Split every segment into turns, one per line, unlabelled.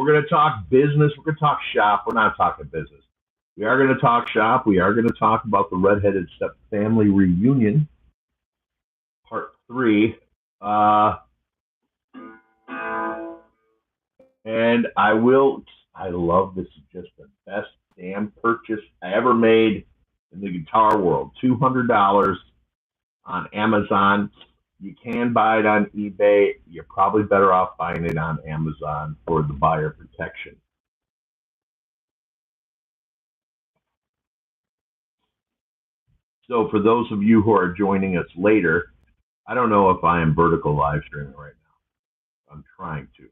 We're going to talk business. We're going to talk shop. We're not talking business. We are going to talk shop. We are going to talk about the Redheaded Step Family Reunion, Part 3. And I love this. Is just the best damn purchase I ever made in the guitar world. $200 on Amazon. You can buy it on eBay. You're probably better off buying it on Amazon for the buyer protection. So for those of you who are joining us later, I don't know if I am vertical live streaming right now. I'm trying to.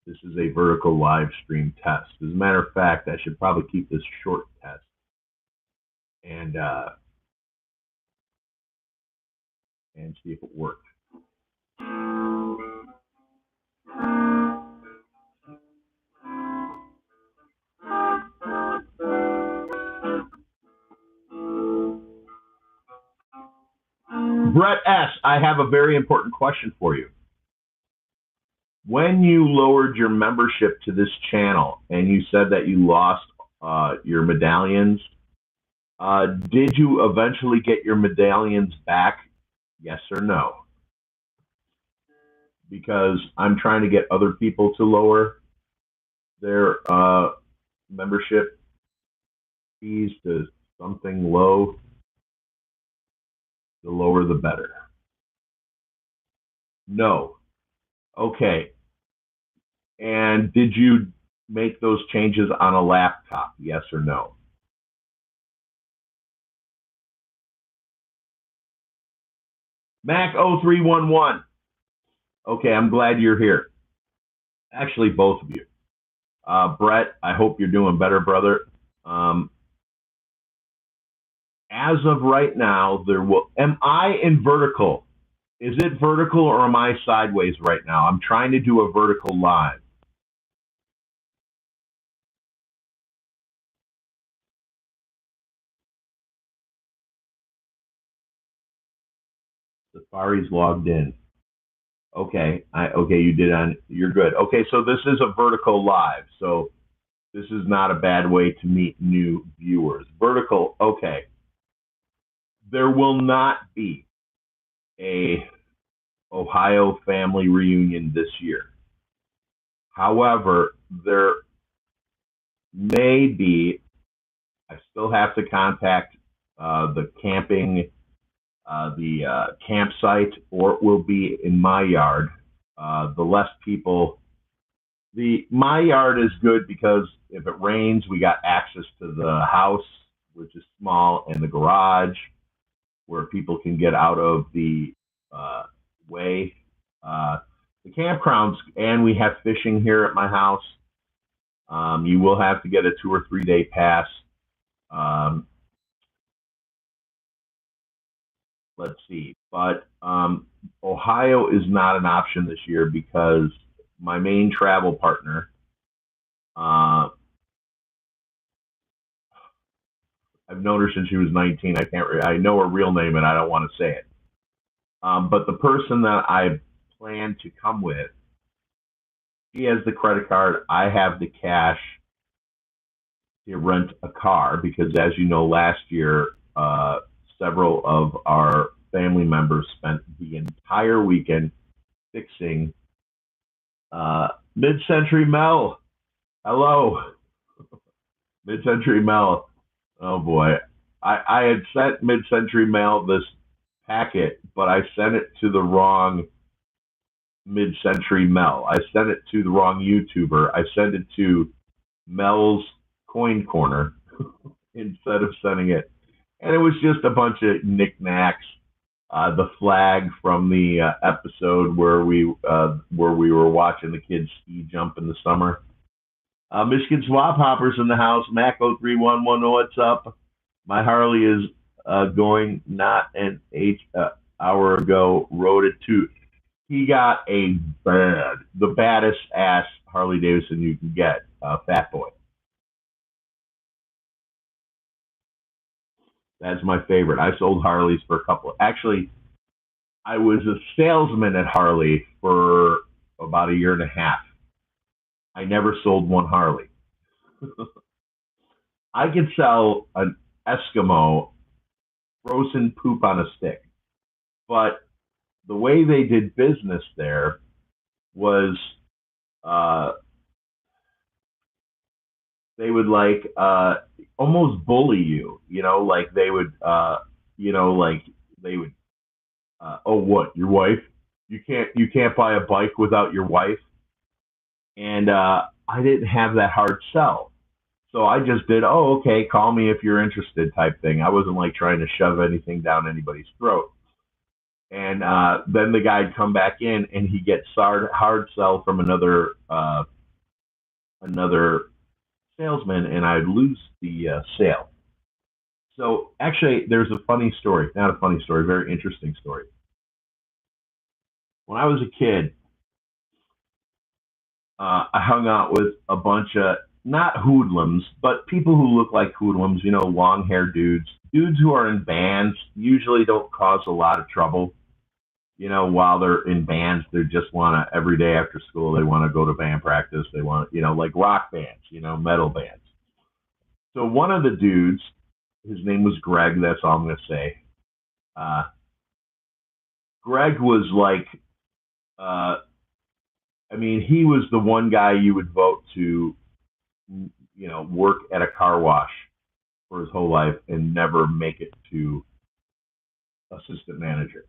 This is a vertical live stream test. As a matter of fact, I should probably keep this short test. And see if it works. Brett S., I have a very important question for you. When you lowered your membership to this channel and you said that you lost your medallions, did you eventually get your medallions back? Yes or no? Because I'm trying to get other people to lower their membership fees to something low. The lower, the better. No. Okay. And did you make those changes on a laptop? Yes or no? Mac 0311. Okay, I'm glad you're here. Actually, both of you. Brett, I hope you're doing better, brother. As of right now, am I in vertical? Is it vertical or am I sideways right now? I'm trying to do a vertical live. Safari's logged in. Okay, okay, you did you're good. Okay, so this is a vertical live, so this is not a bad way to meet new viewers. Vertical, okay. There will not be a Ohio family reunion this year. However, there may be, I still have to contact the camping the campsite, or it will be in my yard. The less people, my yard is good because if it rains, we got access to the house, which is small, and the garage, where people can get out of the way. The campgrounds, and we have fishing here at my house. You will have to get a 2 or 3 day pass. Let's see, but Ohio is not an option this year because my main travel partner, I've known her since she was 19. I know her real name and I don't want to say it. But the person that I plan to come with, he has the credit card. I have the cash to rent a car because, as you know, last year, several of our family members spent the entire weekend fixing Mid-Century Mel. Hello. Mid-Century Mel. Oh, boy. I had sent Mid-Century Mel this packet, but I sent it to the wrong Mid-Century Mel. I sent it to the wrong YouTuber. I sent it to Mel's Coin Corner instead of sending it. And it was just a bunch of knickknacks. The flag from the episode where we were watching the kids ski jump in the summer. Michigan Swap Hoppers in the house. Mac 0311, what's up? My Harley is going not an hour ago. Rode it too. He got the baddest ass Harley Davidson you can get. Fat Boy. That's my favorite. I sold Harleys for a couple. Actually, I was a salesman at Harley for about 1.5 years. I never sold one Harley. I could sell an Eskimo frozen poop on a stick, but the way they did business there was uh, they would like almost bully you, like they would, like they would, oh, what, your wife? You can't buy a bike without your wife. And I didn't have that hard sell. So I just did, oh, okay, call me if you're interested type thing. I wasn't like trying to shove anything down anybody's throat. And then the guy'd come back in and he gets hard sell from another salesman, and I'd lose the sale. So actually, there's a funny story, not a funny story, very interesting story. When I was a kid, I hung out with a bunch of not hoodlums, but people who look like hoodlums, long haired dudes. Dudes who are in bands usually don't cause a lot of trouble. While they're in bands, they just want to, every day after school, they want to go to band practice. They want, like rock bands, metal bands. So one of the dudes, his name was Greg, that's all I'm going to say. Uh, Greg was like, uh, he was the one guy you would vote to, work at a car wash for his whole life and never make it to assistant manager,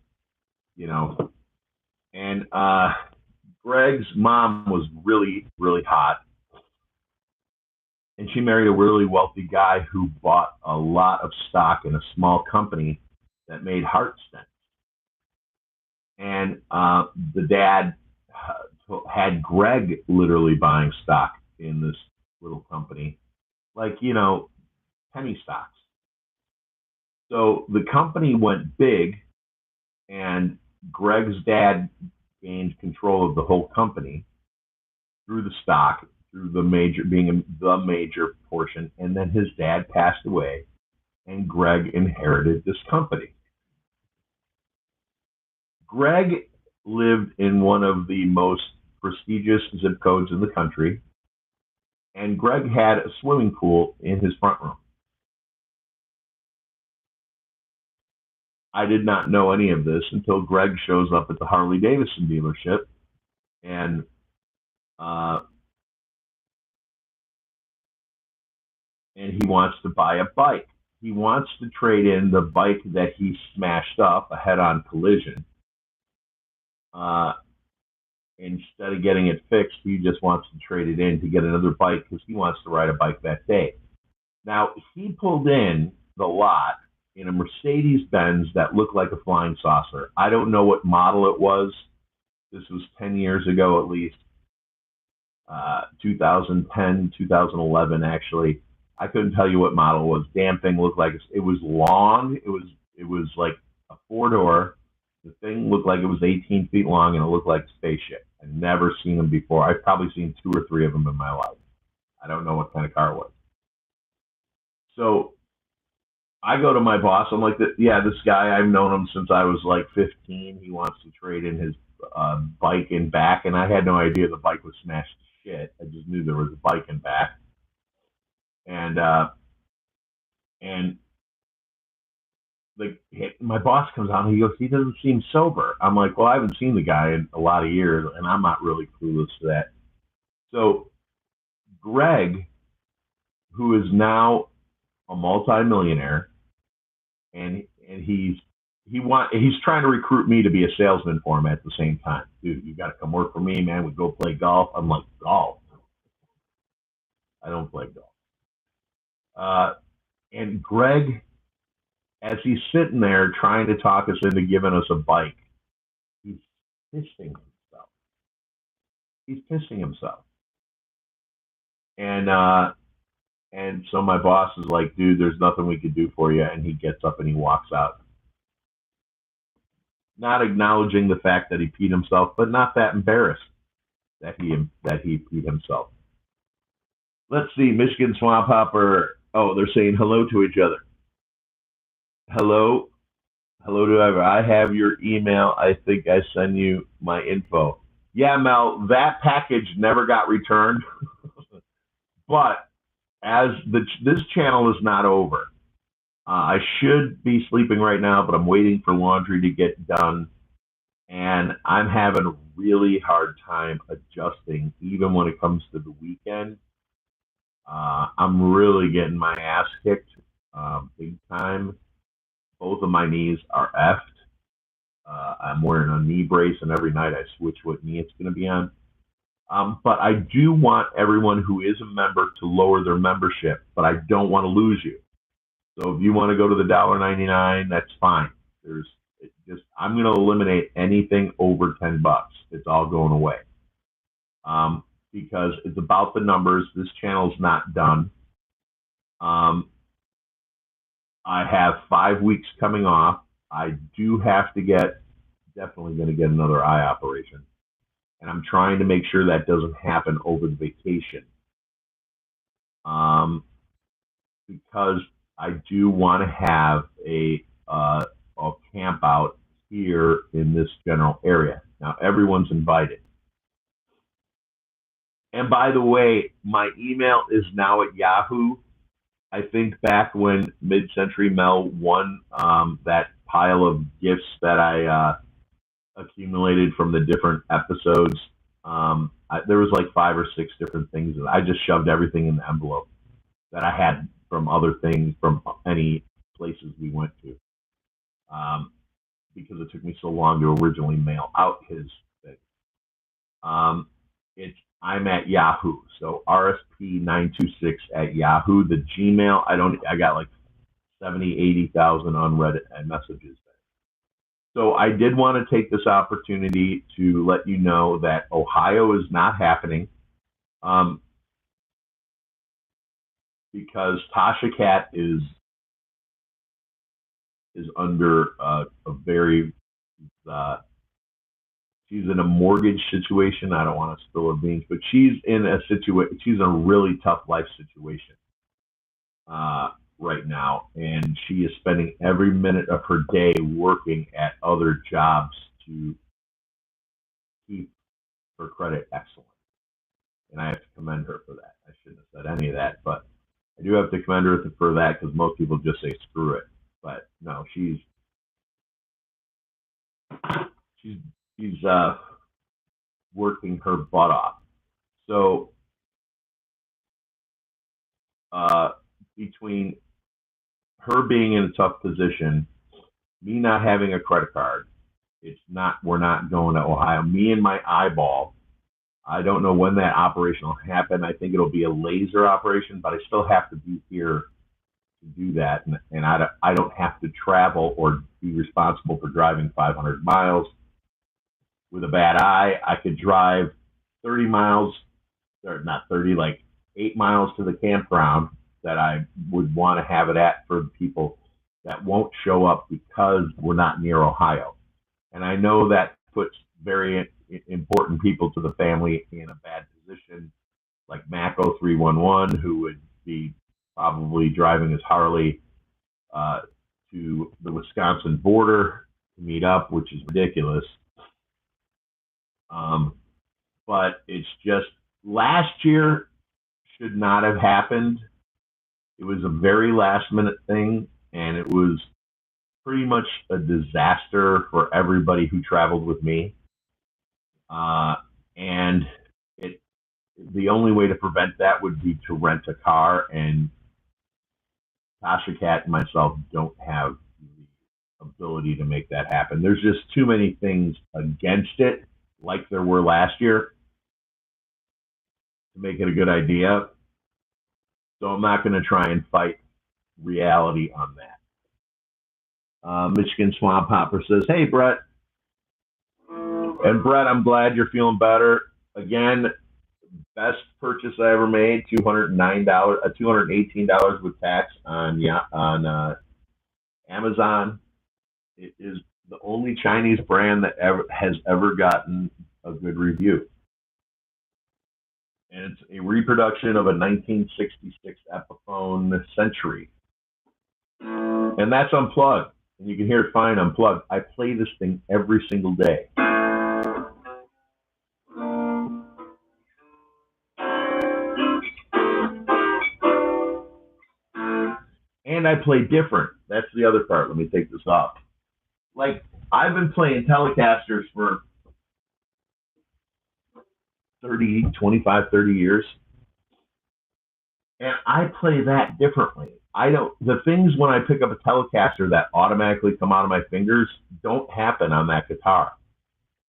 you know. And Greg's mom was really, really hot. And she married a really wealthy guy who bought a lot of stock in a small company that made heart stents. And the dad had Greg literally buying stock in this little company, like, penny stocks. So the company went big, and Greg's dad gained control of the whole company through the stock, through the major being the major portion, and then his dad passed away, and Greg inherited this company. Greg lived in one of the most prestigious zip codes in the country, and Greg had a swimming pool in his front room. I did not know any of this until Greg shows up at the Harley Davidson dealership, and uh, he wants to buy a bike. He wants to trade in the bike that he smashed up, a head-on collision. Uh, Instead of getting it fixed, he just wants to trade it in to get another bike because he wants to ride a bike that day. Now, he pulled in the lot in a Mercedes Benz that looked like a flying saucer. I don't know what model it was. This was 10 years ago at least, 2010, 2011 actually. I couldn't tell you what model it was. Damn thing looked like it was long. It was like a four-door. The thing looked like it was 18 feet long, and it looked like a spaceship. I've never seen them before. I've probably seen two or three of them in my life. I don't know what kind of car it was. So I go to my boss. I'm like, yeah, this guy, I've known him since I was like 15. He wants to trade in his bike in back, and I had no idea the bike was smashed to shit. I just knew there was a bike in back, and and like my boss comes out and he goes, he doesn't seem sober. I'm like, well, I haven't seen the guy in a lot of years, and I'm not really clueless to that. So Greg, who is now a multimillionaire, and he's trying to recruit me to be a salesman for him at the same time. Dude, you got to come work for me, man. We go play golf. I'm like, golf? I don't play golf. And Greg, as he's sitting there trying to talk us into giving us a bike, he's pissing himself. He's pissing himself. And so my boss is like, dude, there's nothing we could do for you. And he gets up and he walks out, not acknowledging the fact that he peed himself, but not that embarrassed that he peed himself. Let's see, Michigan Swamp Hopper. Oh, they're saying hello to each other. Hello, hello to ever. I have your email. I think I send you my info. Yeah, Mel, that package never got returned, but as this channel is not over, I should be sleeping right now, but I'm waiting for laundry to get done, and I'm having a really hard time adjusting, even when it comes to the weekend. I'm really getting my ass kicked big time. Both of my knees are effed. I'm wearing a knee brace, and every night I switch what knee it's going to be on. But I do want everyone who is a member to lower their membership, but I don't want to lose you. So if you want to go to the $1.99, that's fine. I'm going to eliminate anything over $10. It's all going away. Because it's about the numbers. This channel's not done. I have 5 weeks coming off. I do have to definitely going to get another eye operation. And I'm trying to make sure that doesn't happen over the vacation. Because I do want to have a camp out here in this general area. Now, everyone's invited. And by the way, my email is now at Yahoo. I think back when Mid-Century Mel won that pile of gifts that I accumulated from the different episodes, there was like 5 or 6 different things. I just shoved everything in the envelope that I had from other things, from any places we went to, because it took me so long to originally mail out his thing. I'm at Yahoo, so RSP926 at Yahoo. The Gmail, I got like 70, 80,000 unread messages. So I did want to take this opportunity to let you know that Ohio is not happening, because Tasha Cat is under a very she's in a mortgage situation. I don't want to spill her beans, but she's in a really tough life situation right now, and she is spending every minute of her day working at other jobs to keep her credit excellent. And I have to commend her for that. I shouldn't have said any of that, but I do have to commend her for that, because most people just say screw it. But no, she's working her butt off. So between her being in a tough position, me not having a credit card, we're not going to Ohio. Me and my eyeball, I don't know when that operation will happen. I think it'll be a laser operation, but I still have to be here to do that. And I don't have to travel or be responsible for driving 500 miles. With a bad eye, I could drive 30 miles, or not 30, like 8 miles to the campground that I would want to have it at for people that won't show up because we're not near Ohio. And I know that puts very important people to the family in a bad position, like Mako 311, who would be probably driving his Harley to the Wisconsin border to meet up, which is ridiculous. But it's just, last year should not have happened. It was a very last minute thing, and it was pretty much a disaster for everybody who traveled with me. And the only way to prevent that would be to rent a car, and Tasha Cat and myself don't have the ability to make that happen. There's just too many things against it, like there were last year, to make it a good idea. So I'm not going to try and fight reality on that. Michigan Swamp Hopper says, hey, Brett. And Brett, I'm glad you're feeling better. Again, best purchase I ever made, $218 with tax on Amazon. It is the only Chinese brand that has ever gotten a good review. And it's a reproduction of a 1966 Epiphone Century. And that's unplugged. And you can hear it fine unplugged. I play this thing every single day. And I play different. That's the other part. Let me take this off. Like, I've been playing Telecasters for 30 years, and I play that differently. I don't, the things when I pick up a Telecaster that automatically come out of my fingers don't happen on that guitar.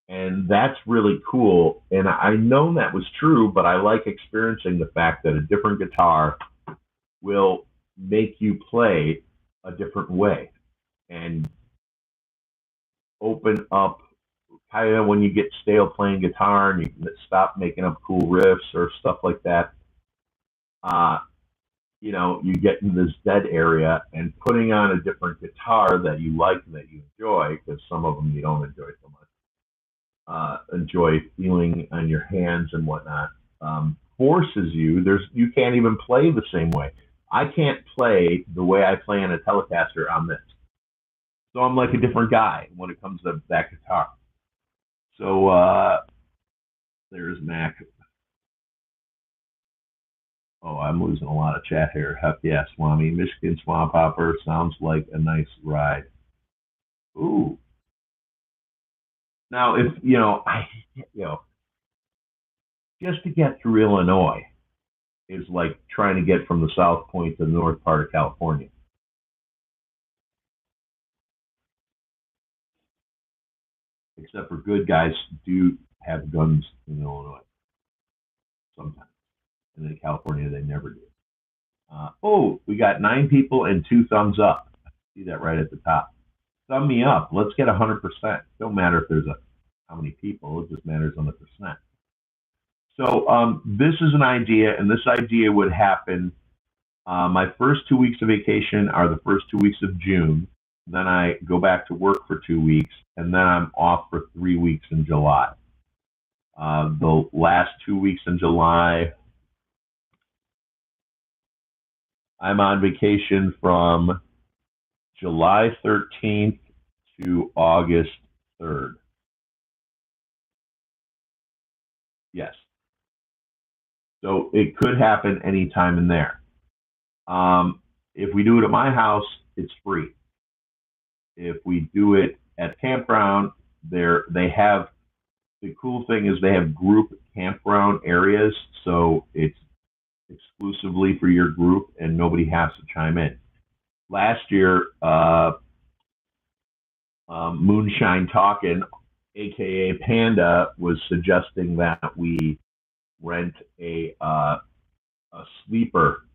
And that's really cool. And I know that was true, but I like experiencing the fact that a different guitar will make you play a different way and open up kind of when you get stale playing guitar and you stop making up cool riffs or stuff like that. Uh, you get in this dead area and putting on a different guitar that you like and that you enjoy, because some of them you don't enjoy so much. Enjoy feeling on your hands and whatnot, forces you. You can't even play the same way. I can't play the way I play on a Telecaster on this. So I'm like a different guy when it comes to that guitar. So there's Mac. Oh, I'm losing a lot of chat here. Heck yeah, Swami. Michigan Swamp Hopper sounds like a nice ride. Ooh. Now, if just to get through Illinois is like trying to get from the South Point to the north part of California. Except for good guys do have guns in Illinois sometimes. And in California, they never do. We got 9 people and 2 thumbs up. See that right at the top. Thumb me up. Let's get 100%. Don't matter if there's how many people. It just matters on the percent. So this is an idea, and this idea would happen. My first 2 weeks of vacation are the first 2 weeks of June. Then I go back to work for 2 weeks, and then I'm off for 3 weeks in July. The last 2 weeks in July, I'm on vacation from July 13th to August 3rd. Yes. So it could happen anytime in there. If we do it at my house, it's free. If we do it at campground, they have, the cool thing is they have group campground areas, so it's exclusively for your group and nobody has to chime in. Last year, Moonshine Talkin', aka Panda, was suggesting that we rent a sleeper,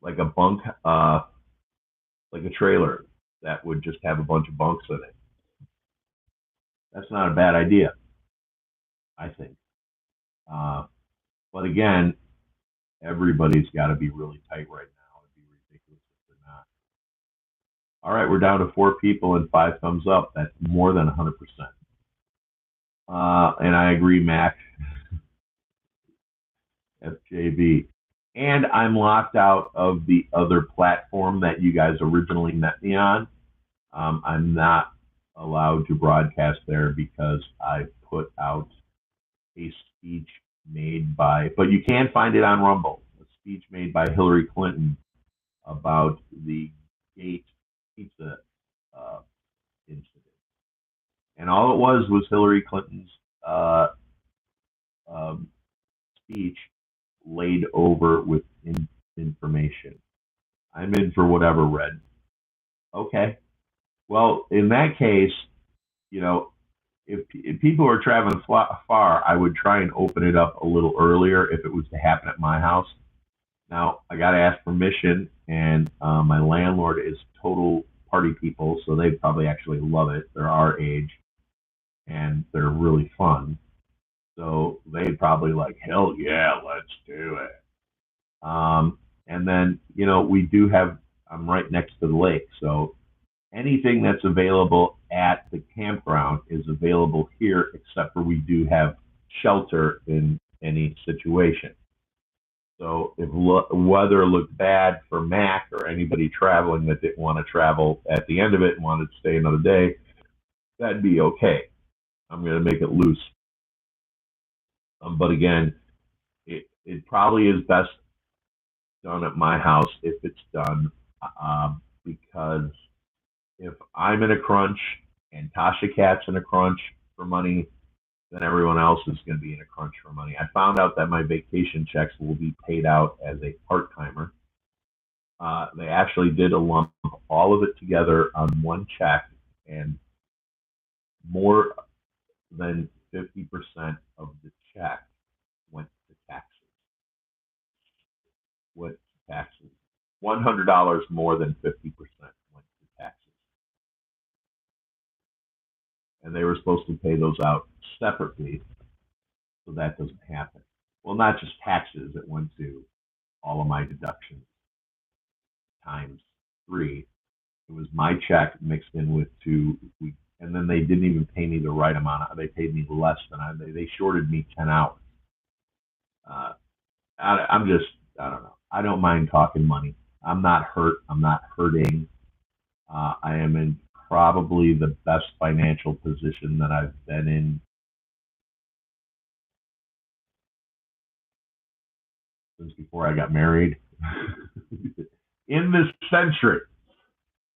like a bunk, like a trailer that would just have a bunch of bunks in it. That's not a bad idea, I think. But again, everybody's got to be really tight right now. It'd be ridiculous if they're not. All right, we're down to 4 people and 5 thumbs up. That's more than 100%. And I agree, Mac. FJB. And I'm locked out of the other platform that you guys originally met me on. I'm not allowed to broadcast there because I put out a speech made by, but you can find it on Rumble, a speech made by Hillary Clinton about the Gate pizza incident. And all it was Hillary Clinton's speech laid over with information. I'm in for whatever, Red. Okay. Well, in that case, if people are traveling far, I would try and open it up a little earlier if it was to happen at my house. Now, I got to ask permission, and my landlord is total party people, so they probably actually love it. They're our age, and they're really fun. So they'd probably like, hell yeah, let's do it. And then, we do have, I'm right next to the lake, so anything that's available at the campground is available here, except for we do have shelter in any situation. So if weather looked bad for Mac or anybody traveling that didn't want to travel at the end of it and wanted to stay another day, that'd be okay. I'm going to make it loose. But again, it probably is best done at my house if it's done, because if I'm in a crunch and Tasha Cat's in a crunch for money, then everyone else is going to be in a crunch for money. I found out that my vacation checks will be paid out as a part-timer. They actually did a lump all of it together on one check, and more than 50% of the check went to taxes. Went to taxes. $100 more than 50% went to taxes. And they were supposed to pay those out separately, so that doesn't happen. Well, not just taxes, it went to all of my deductions times 3. It was my check mixed in with 2, and then they didn't even pay me the right amount. They paid me less than they shorted me 10 hours. I don't know. I don't mind talking money. I'm not hurt. I'm not hurting. I am in probably the best financial position that I've been in since before I got married. In this century,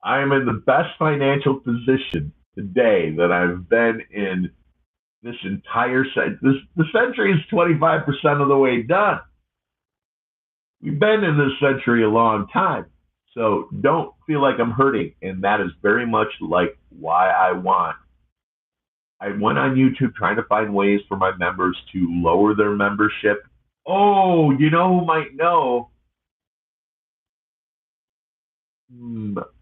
I am in the best financial position today that I've been in this entire century. The century is 25% of the way done. We've been in this century a long time. So don't feel like I'm hurting. And that is very much like why I went on YouTube trying to find ways for my members to lower their membership. Oh, you know who might know?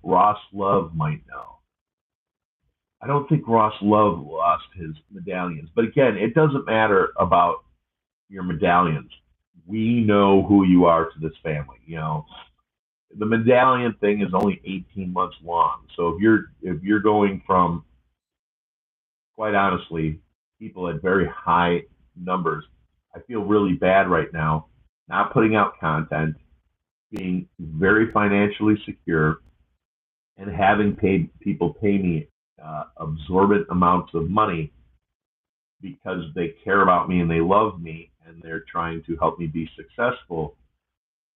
Ross Love might know. I don't think Ross Love lost his medallions. But again, it doesn't matter about your medallions. We know who you are to this family. You know, the medallion thing is only 18 months long. So if you're going from, quite honestly, people at very high numbers, I feel really bad right now, not putting out content, being very financially secure, and having paid people pay me absorbent amounts of money because they care about me and they love me and they're trying to help me be successful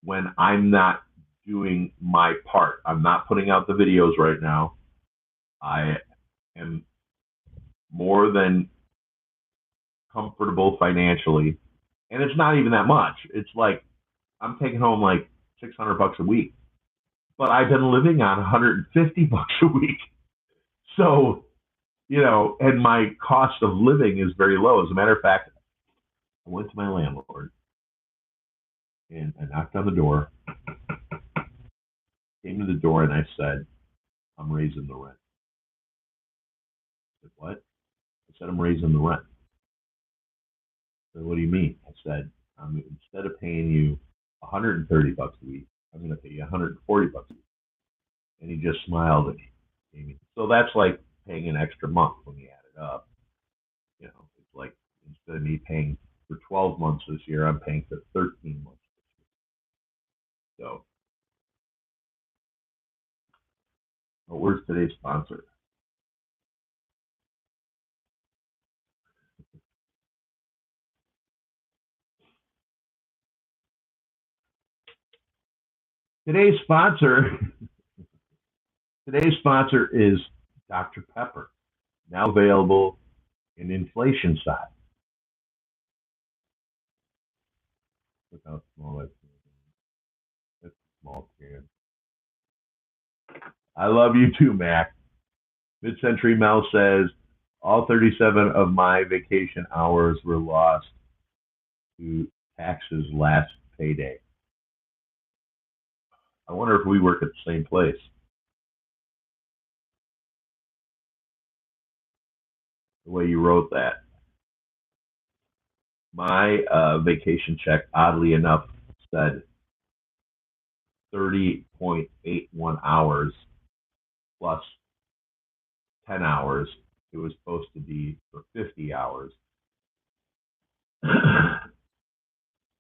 when I'm not doing my part. I'm not putting out the videos right now. I am more than comfortable financially, and it's not even that much. It's like I'm taking home like $600 a week, but I've been living on $150 a week. So, you know, and my cost of living is very low. As a matter of fact, I went to my landlord and I knocked on the door, came to the door, and I said, I'm raising the rent. I said, what? I said, I'm raising the rent. I said, what do you mean? I said, instead of paying you $130 a week, I'm going to pay you $140 a week. And he just smiled at me. So that's like paying an extra month when you add it up. You know, it's like instead of me paying for 12 months this year, I'm paying for 13 months this year. So, well, where's today's sponsor? Today's sponsor is Dr. Pepper, now available in inflation size. Look how small that is. That's a small can. I love you too, Mac. Mid-Century Mel says, all 37 of my vacation hours were lost to taxes last payday. I wonder if we work at the same place. The way you wrote that. My vacation check, oddly enough, said 30.81 hours plus 10 hours. It was supposed to be for 50 hours.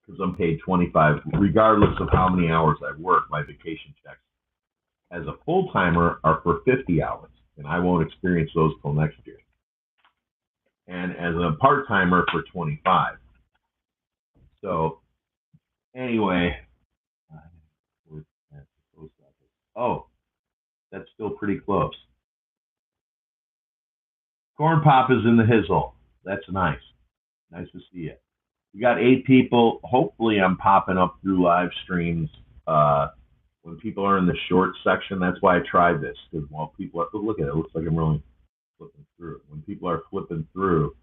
Because I'm paid 25, regardless of how many hours I work, my vacation checks as a full-timer are for 50 hours, and I won't experience those till next year. And as a part-timer for 25. So, anyway, Oh, that's still pretty close. Corn Pop is in the hizzle. That's nice. Nice to see you. We got 8 people. Hopefully, I'm popping up through live streams when people are in the short section. That's why I tried this, because while people are, look at it, it looks like I'm really flipping through. When people are flipping through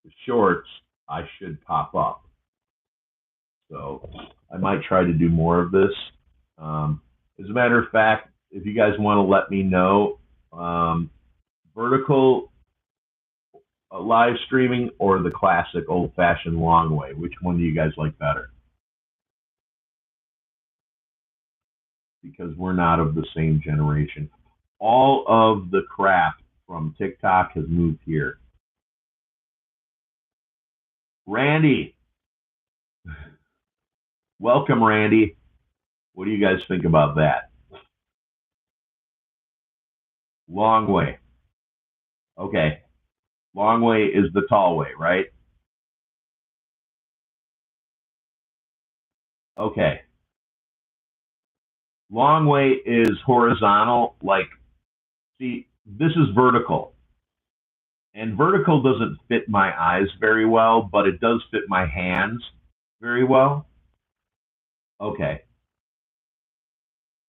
the shorts, I should pop up. So I might try to do more of this. As a matter of fact, if you guys want to let me know, vertical live streaming or the classic old fashioned long way, which one do you guys like better? Because we're not of the same generation. All of the crap from TikTok has moved here. Randy, welcome, Randy. What do you guys think about that? Long way. Okay. Long way is the tall way, right? Okay. Long way is horizontal. Like, see, this is vertical. And vertical doesn't fit my eyes very well, but it does fit my hands very well. Okay.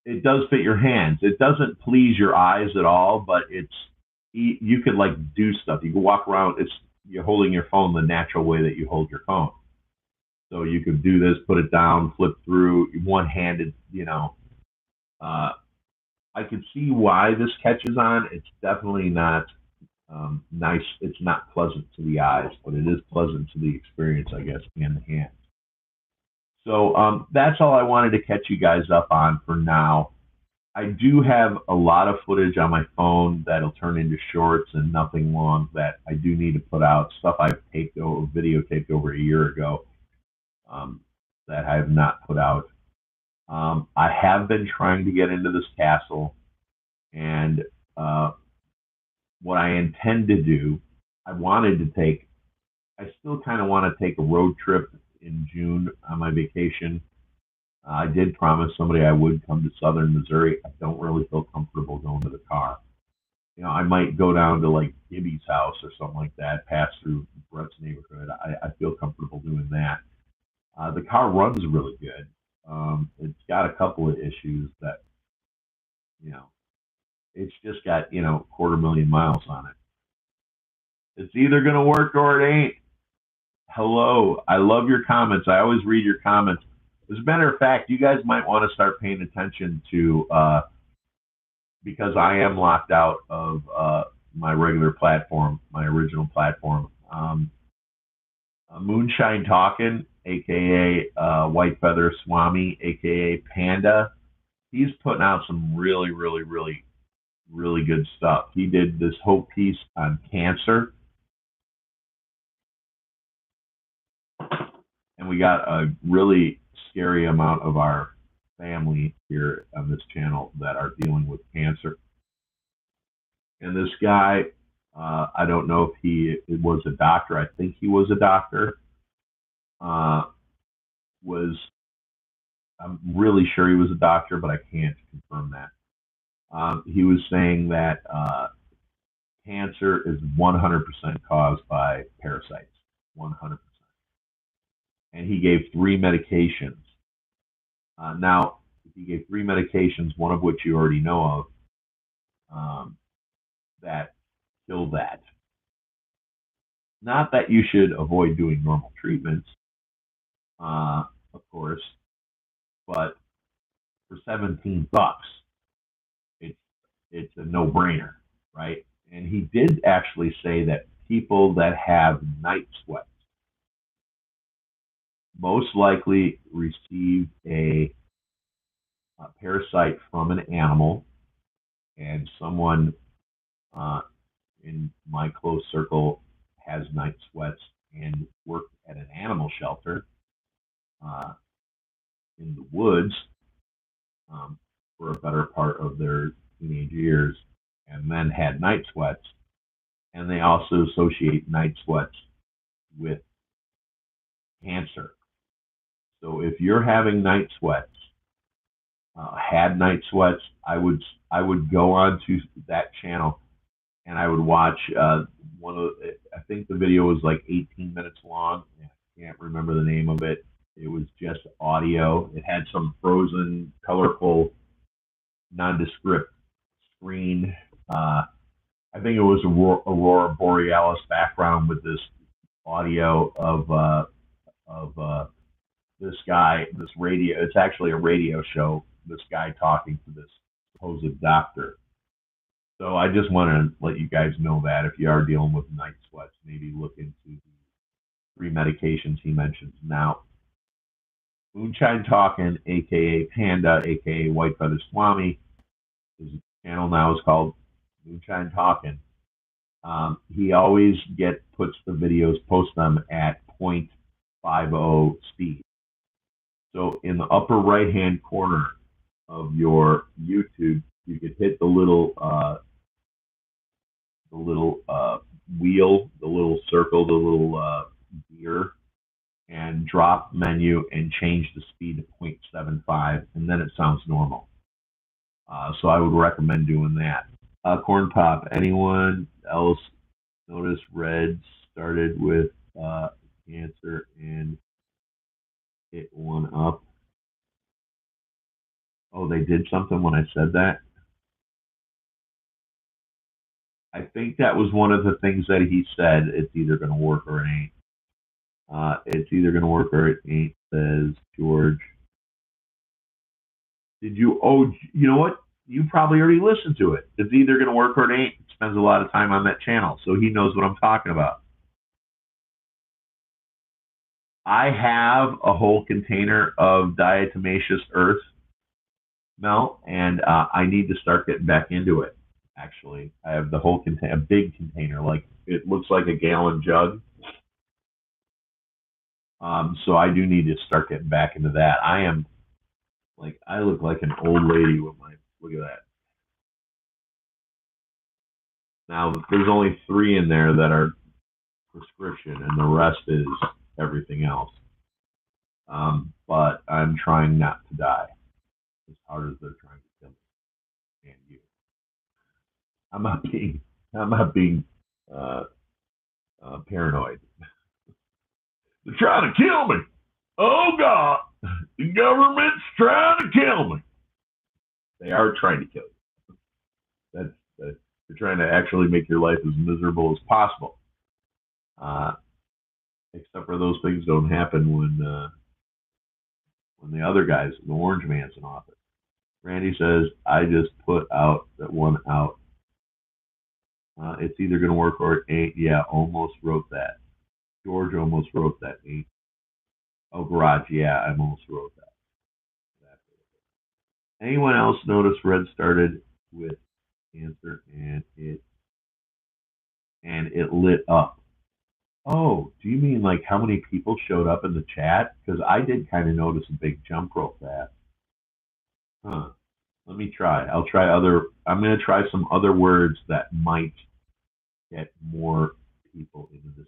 It does fit your hands. It doesn't please your eyes at all, but you could like do stuff. You can walk around. You're holding your phone the natural way that you hold your phone. So you could do this, put it down, flip through, one-handed. I could see why this catches on. It's definitely not nice. It's not pleasant to the eyes, but it is pleasant to the experience, I guess, and the hands. So that's all I wanted to catch you guys up on for now. I do have a lot of footage on my phone that'll turn into shorts and nothing long that I do need to put out. Stuff I've videotaped over a year ago um, that I have not put out. I have been trying to get into this castle, and what I intend to do, I still kind of want to take a road trip in June on my vacation. I did promise somebody I would come to southern Missouri. I don't really feel comfortable going to the car. I might go down to like Gibby's house or something like that, pass through Brett's neighborhood. I feel comfortable doing that. The car runs really good. It's got a couple of issues that, you know, it's just got, 250,000 miles on it. It's either going to work or it ain't. Hello. I love your comments. I always read your comments. As a matter of fact, you guys might want to start paying attention to, because I am locked out of my regular platform, my original platform. Moonshine Talkin', aka White Feather Swami, aka Panda. He's putting out some really, really, really, really good stuff. He did this whole piece on cancer, and we got a really scary amount of our family here on this channel that are dealing with cancer. And this guy, I don't know if he was a doctor. I think he was a doctor. Was I'm really sure he was a doctor, but I can't confirm that. He was saying that cancer is 100% caused by parasites, 100%. And he gave 3 medications. Now, he gave 3 medications, one of which you already know of, that kill that. Not that you should avoid doing normal treatments, of course, but for $17, it's a no-brainer, right? And he did actually say that people that have night sweats most likely received a parasite from an animal, and someone in my close circle has night sweats and worked at an animal shelter uh, in the woods for a better part of their teenage years, and then had night sweats. And they also associate night sweats with cancer. So if you're having night sweats, had night sweats, I would go onto that channel and I would watch one of I think the video was like 18 minutes long. I can't remember the name of it. It was just audio. It had some frozen, colorful, nondescript screen. I think it was Aurora Borealis background with this audio of this guy, this radio. It's actually a radio show. This guy talking to this supposed doctor. So I just want to let you guys know that if you are dealing with night sweats, maybe look into the three medications he mentions. Now, Moonshine Talking, aka Panda, aka White Feather Swami, his channel now is called Moonshine Talking. He always puts the videos, posts them at 0.50 speed. So in the upper right hand corner of your YouTube, you could hit the little wheel, the little circle, the little gear, and drop menu and change the speed to 0.75, and then it sounds normal. So I would recommend doing that. Corn Pop, anyone else notice Red started with cancer and it went up? Oh, they did something when I said that? I think that was one of the things that he said. It's either going to work or it ain't. It's either going to work or it ain't, says George. Did you? Oh, you know what? You probably already listened to it. It's either going to work or it ain't. He spends a lot of time on that channel, so he knows what I'm talking about. I have a whole container of diatomaceous earth, Mel, and I need to start getting back into it. Actually, I have the whole container, a big container, like it looks like a gallon jug. So I do need to start getting back into that. I look like an old lady with my, look at that. Now, there's only 3 in there that are prescription, and the rest is everything else. But I'm trying not to die as hard as they're trying to kill me and you. I'm not being paranoid. They're trying to kill me. Oh God, the government's trying to kill me. They are trying to kill you. They're trying to actually make your life as miserable as possible. Except for those things don't happen when the other guys, the orange man's in office. Randy says, I just put out that one out. It's either going to work or it ain't. Yeah, almost wrote that. George almost wrote that. Ain't. Oh, Garage. Yeah, I almost wrote that. Anyone else notice Red started with cancer and it lit up? Oh, do you mean like how many people showed up in the chat? Because I did kind of notice a big jump real fast. Huh. Let me try. I'm going to try some other words that might get more people into this,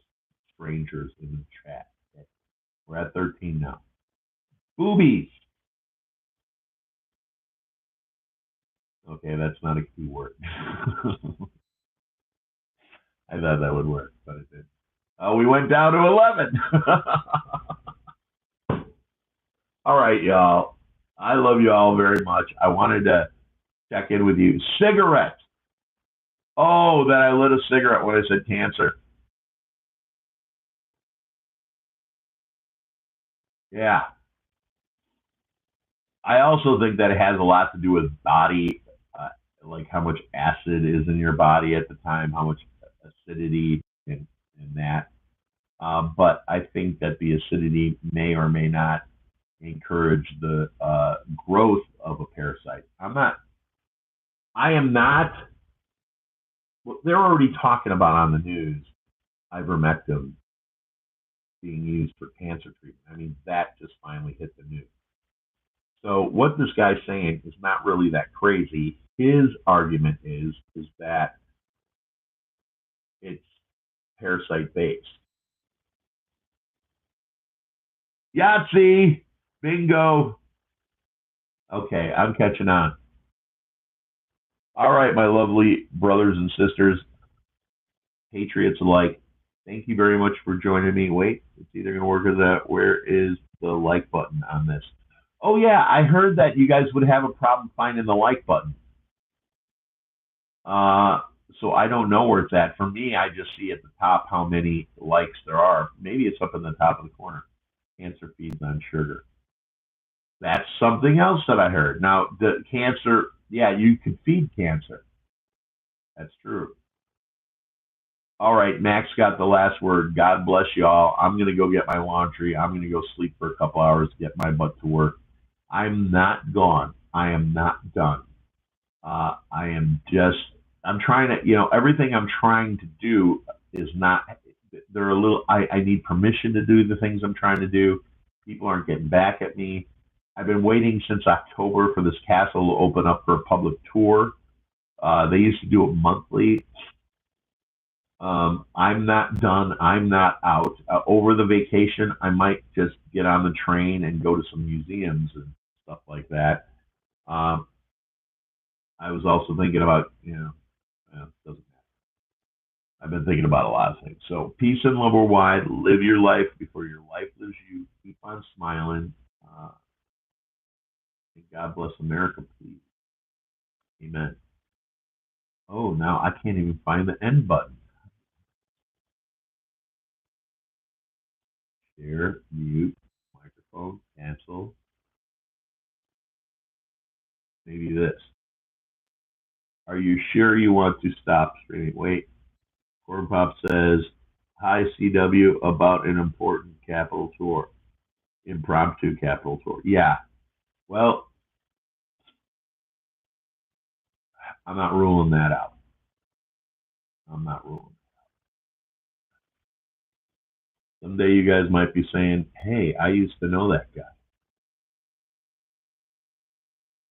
strangers in the chat. Okay. We're at 13 now. Boobies. Okay, that's not a key word. I thought that would work, but it didn't. We went down to 11. All right, y'all. I love you all very much. I wanted to check in with you. Cigarette. Oh, that I lit a cigarette when I said cancer. Yeah. I also think that it has a lot to do with body, like how much acid is in your body at the time, how much acidity and that. But I think that the acidity may or may not encourage the growth of a parasite. I am not, well, they're already talking about on the news ivermectin being used for cancer treatment. I mean, that just finally hit the news. So what this guy's saying is not really that crazy. His argument is that it's parasite based. Yahtzee, bingo. Okay, I'm catching on. All right, my lovely brothers and sisters, patriots alike. Thank you very much for joining me. Wait, it's either going to work or that. Where is the like button on this? Oh yeah, I heard that you guys would have a problem finding the like button. Uh, so I don't know where it's at. For me, I just see at the top how many likes there are. Maybe it's up in the top of the corner. Cancer feeds on sugar. That's something else that I heard. Now, the cancer, yeah, you could feed cancer. That's true. All right, Max got the last word. God bless you all. I'm going to go get my laundry. I'm going to go sleep for a couple hours, get my butt to work. I'm not gone. I am not done. I am just, I'm trying to, everything I'm trying to do is not, they're a little, I need permission to do the things I'm trying to do. People aren't getting back at me. I've been waiting since October for this castle to open up for a public tour. They used to do it monthly. I'm not done. I'm not out. Over the vacation, I might just get on the train and go to some museums and stuff like that. Um, I was also thinking about, doesn't matter. I've been thinking about a lot of things. So peace and love worldwide. Live your life before your life lives you. Keep on smiling. Uh, and God bless America, please. Amen. Oh, now I can't even find the end button. Share, mute, microphone, cancel. Maybe this. Are you sure you want to stop streaming? Wait. Corn Pop says, hi, CW, about an important Capitol tour. Impromptu Capitol tour. Yeah. Well, I'm not ruling that out. I'm not ruling. Someday you guys might be saying, hey, I used to know that guy.